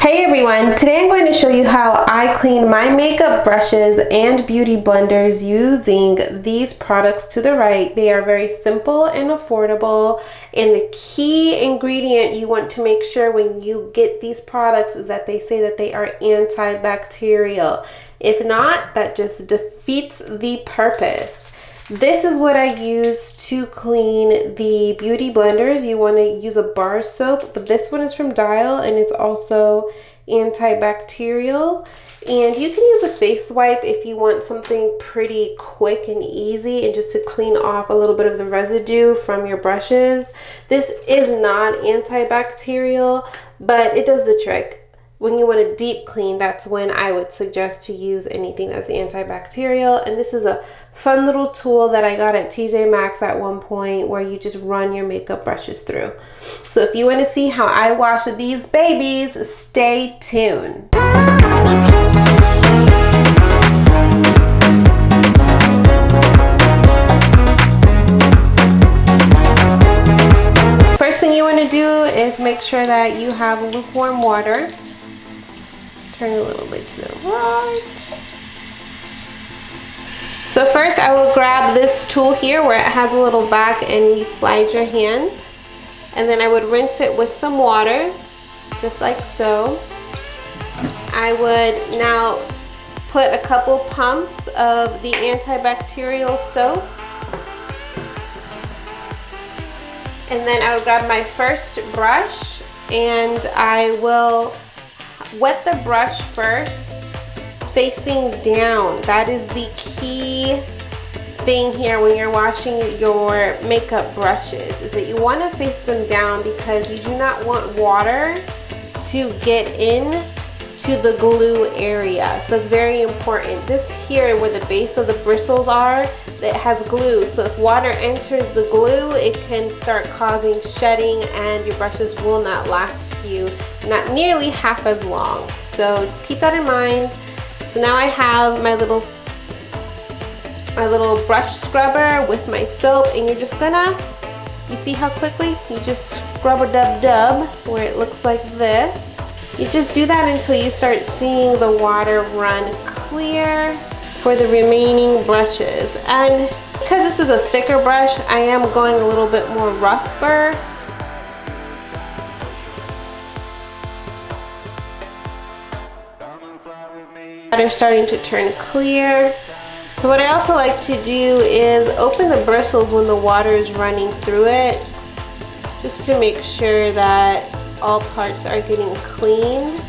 Hey everyone, today I'm going to show you how I clean my makeup brushes and beauty blenders using these products to the right. They are very simple and affordable, and the key ingredient you want to make sure when you get these products is that they say that they are antibacterial. If not, that just defeats the purpose. This is what I use to clean the beauty blenders. You want to use a bar soap, but this one is from Dial and it's also antibacterial. And you can use a face wipe if you want something pretty quick and easy and just to clean off a little bit of the residue from your brushes. This is not antibacterial, but it does the trick. When you want a deep clean, that's when I would suggest to use anything that's antibacterial. And this is a fun little tool that I got at TJ Maxx at one point where you just run your makeup brushes through. So if you want to see how I wash these babies, stay tuned. First thing you want to do is make sure that you have lukewarm water. Turn a little bit to the right. So first I will grab this tool here where it has a little back and you slide your hand. And then I would rinse it with some water, just like so. I would now put a couple pumps of the antibacterial soap. And then I will grab my first brush and I will wet the brush first, facing down. That is the key thing here when you're washing your makeup brushes, is that you want to face them down because you do not want water to get in to the glue area. So that's very important. This here where the base of the bristles are, that has glue. So if water enters the glue, it can start causing shedding and your brushes will not last you not nearly half as long. So just keep that in mind. So now I have my little brush scrubber with my soap, and you're just gonna, you see how quickly you just scrub a dub where it looks like this. You just do that until you start seeing the water run clear for the remaining brushes. And because this is a thicker brush, I am going a little bit more rougher. Water starting to turn clear. So what I also like to do is open the bristles when the water is running through it, just to make sure that all parts are getting cleaned.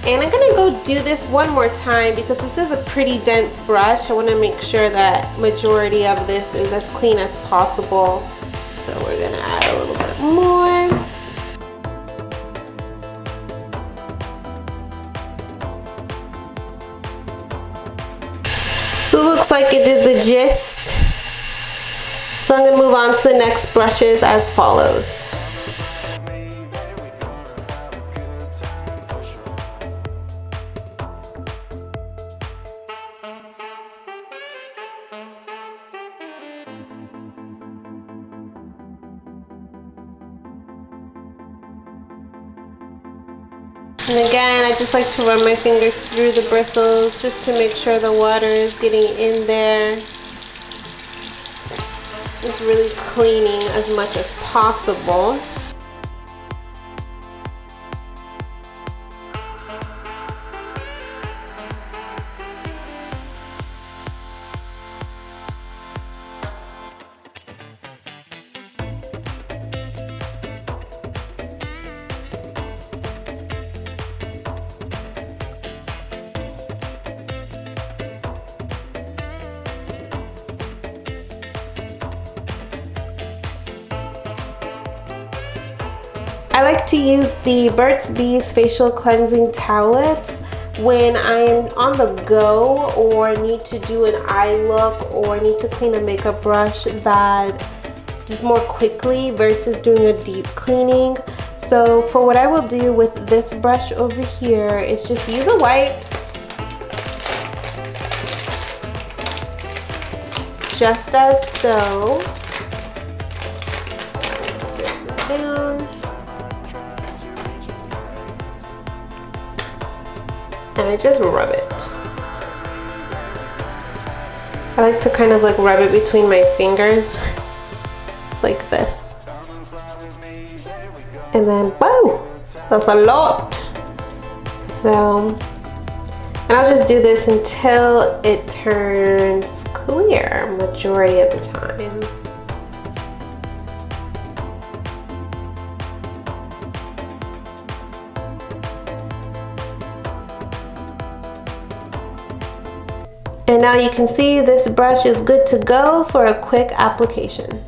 And I'm gonna go do this one more time because this is a pretty dense brush. I want to make sure that majority of this is as clean as possible. So we're gonna add a little bit more. So it looks like it did the gist. So I'm gonna move on to the next brushes as follows. And again, I just like to run my fingers through the bristles just to make sure the water is getting in there. It's really cleaning as much as possible. I like to use the Burt's Bees facial cleansing towelettes when I'm on the go or need to do an eye look or need to clean a makeup brush that just more quickly versus doing a deep cleaning. So for what I will do with this brush over here is just use a wipe, just as so. Put this one down. and I just rub it. I like to kind of like rub it between my fingers like this. And then, whoa, that's a lot. So, and I'll just do this until it turns clear majority of the time. And now you can see this brush is good to go for a quick application.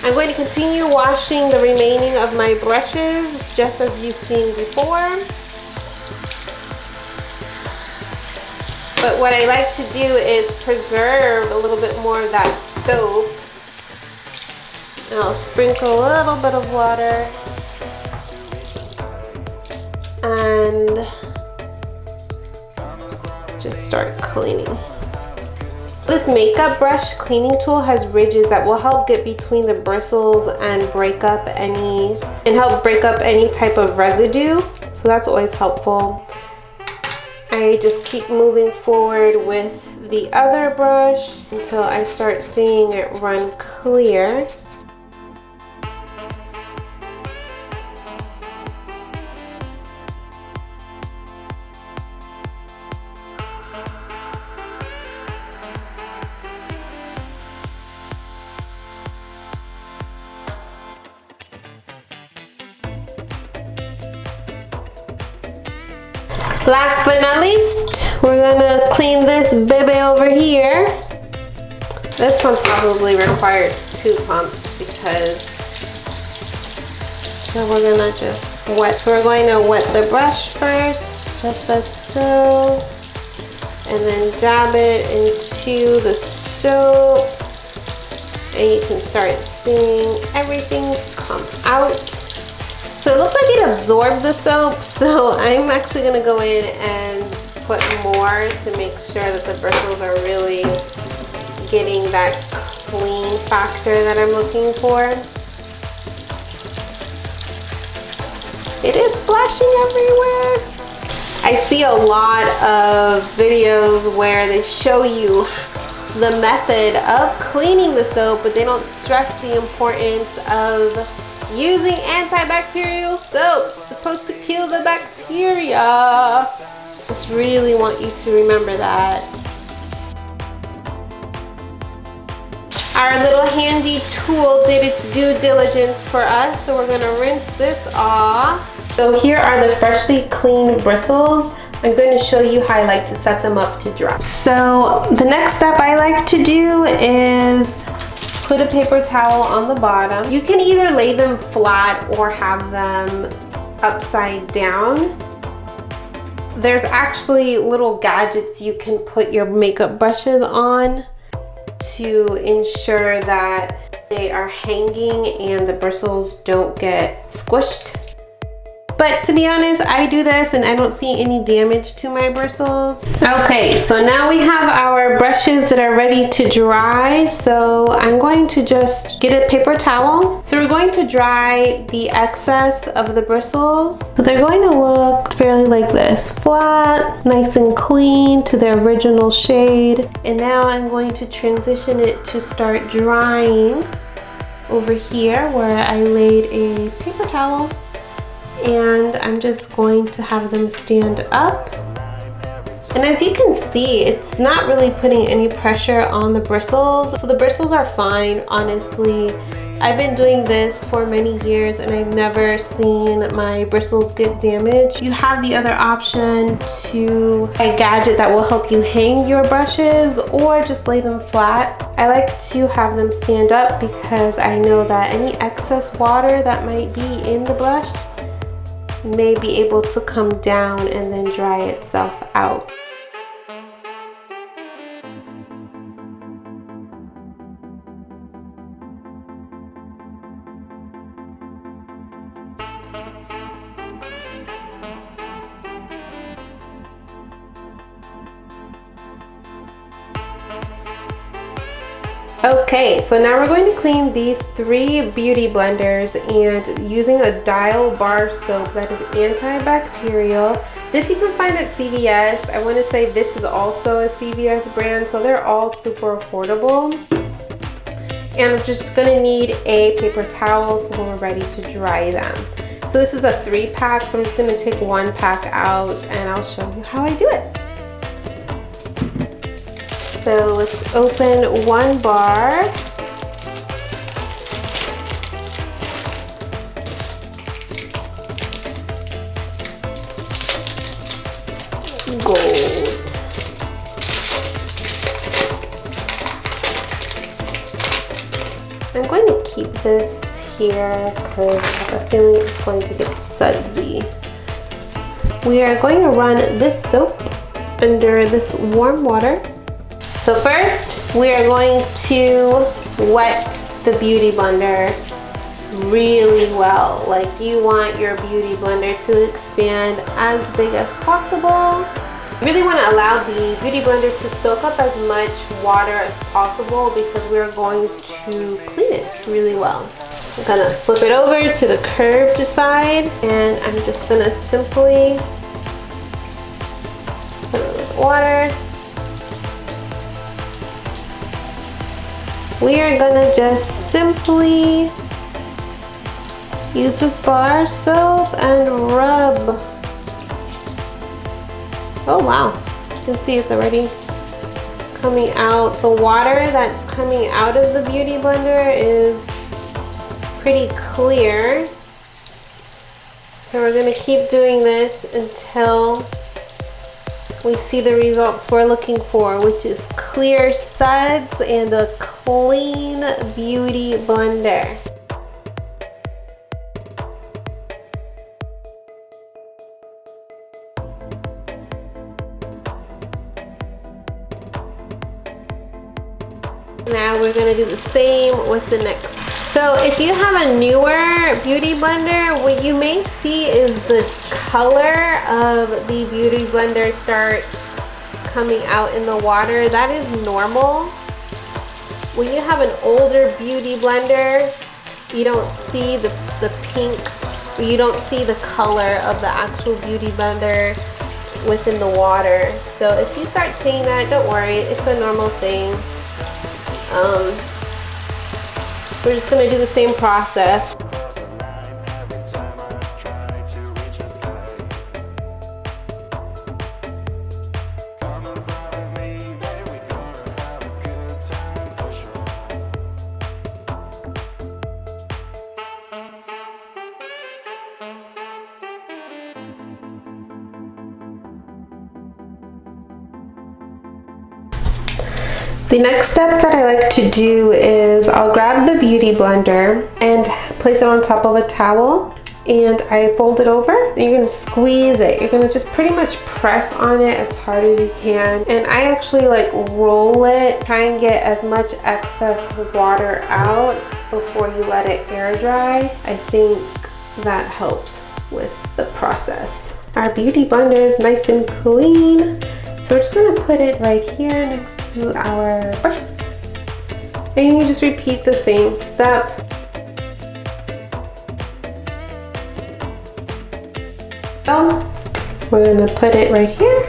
I'm going to continue washing the remaining of my brushes just as you've seen before. But what I like to do is preserve a little bit more of that soap. And I'll sprinkle a little bit of water. And just start cleaning. This makeup brush cleaning tool has ridges that will help get between the bristles and break up any type of residue. So that's always helpful. I just keep moving forward with the other brush until I start seeing it run clear. Last but not least, we're gonna clean this baby over here. This one probably requires 2 pumps because, so we're gonna just wet. So we're going to wet the brush first, just as so, and then dab it into the soap. And you can start seeing everything come out. So it looks like it absorbed the soap, so I'm actually gonna go in and put more to make sure that the bristles are really getting that clean factor that I'm looking for. It is splashing everywhere. I see a lot of videos where they show you the method of cleaning the soap, but they don't stress the importance of using antibacterial soap. It's supposed to kill the bacteria. Just really want you to remember that. Our little handy tool did its due diligence for us, so we're gonna rinse this off. So here are the freshly cleaned bristles. I'm going to show you how I like to set them up to dry. So the next step I like to do is put a paper towel on the bottom. You can either lay them flat or have them upside down. There's actually little gadgets you can put your makeup brushes on to ensure that they are hanging and the bristles don't get squished. But to be honest, I do this and I don't see any damage to my bristles. Okay, so now we have our brushes that are ready to dry. So I'm going to just get a paper towel. So we're going to dry the excess of the bristles. So they're going to look fairly like this, flat, nice and clean to their original shade. And now I'm going to transition it to start drying over here where I laid a paper towel. And I'm just going to have them stand up. And as you can see, it's not really putting any pressure on the bristles. So the bristles are fine, honestly. I've been doing this for many years and I've never seen my bristles get damaged. You have the other option to a gadget that will help you hang your brushes or just lay them flat. I like to have them stand up because I know that any excess water that might be in the brush may be able to come down and then dry itself out. Okay, so now we're going to clean these 3 beauty blenders and using a Dial bar soap that is antibacterial. This you can find at CVS. I want to say this is also a CVS brand, so they're all super affordable. And I'm just going to need a paper towel so when we're ready to dry them. So this is a 3-pack, so I'm just going to take 1 pack out and I'll show you how I do it. So let's open 1 bar. Gold. I'm going to keep this here because I have a feeling it's going to get sudsy. We are going to run this soap under this warm water. So first, we are going to wet the beauty blender really well. Like you want your beauty blender to expand as big as possible. You really want to allow the beauty blender to soak up as much water as possible because we're going to clean it really well. I'm gonna flip it over to the curved side and I'm just gonna simply put it with water. We are gonna just simply use this bar soap and rub. Oh wow, you can see it's already coming out. The water that's coming out of the beauty blender is pretty clear. So we're gonna keep doing this until we see the results we're looking for, which is clear suds and a clean beauty blender. Now we're gonna do the same with the next. So if you have a newer beauty blender, what you may see is the color of the beauty blender start coming out in the water. That is normal. When you have an older beauty blender, you don't see the pink, you don't see the color of the actual beauty blender within the water. So if you start seeing that, don't worry, it's a normal thing. We're just going to do the same process. The next step that I like to do is I'll grab the beauty blender and place it on top of a towel and I fold it over. You're going to squeeze it. You're going to just pretty much press on it as hard as you can. And I actually like roll it, try and get as much excess water out before you let it air dry. I think that helps with the process. Our beauty blender is nice and clean. So we're just going to put it right here next to our brushes. And you just repeat the same step. So we're going to put it right here.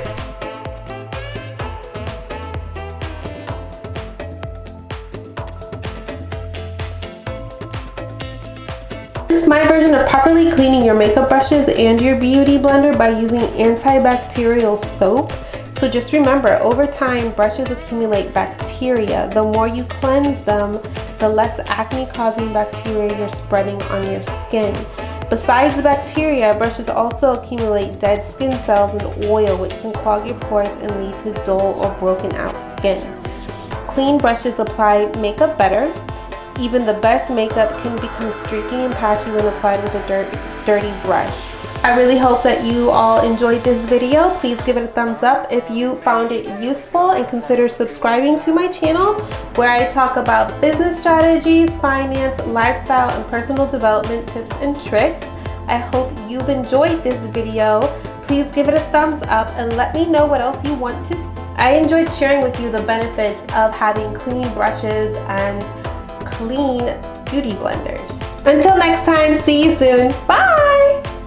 This is my version of properly cleaning your makeup brushes and your beauty blender by using antibacterial soap. So just remember, over time, brushes accumulate bacteria. The more you cleanse them, the less acne-causing bacteria you're spreading on your skin. Besides the bacteria, brushes also accumulate dead skin cells and oil, which can clog your pores and lead to dull or broken out skin. Clean brushes apply makeup better. Even the best makeup can become streaky and patchy when applied with a dirty brush. I really hope that you all enjoyed this video. Please give it a thumbs up if you found it useful and consider subscribing to my channel where I talk about business strategies, finance, lifestyle, and personal development tips and tricks. I hope you've enjoyed this video. Please give it a thumbs up and let me know what else you want to see. I enjoyed sharing with you the benefits of having clean brushes and clean beauty blenders. Until next time, see you soon. Bye!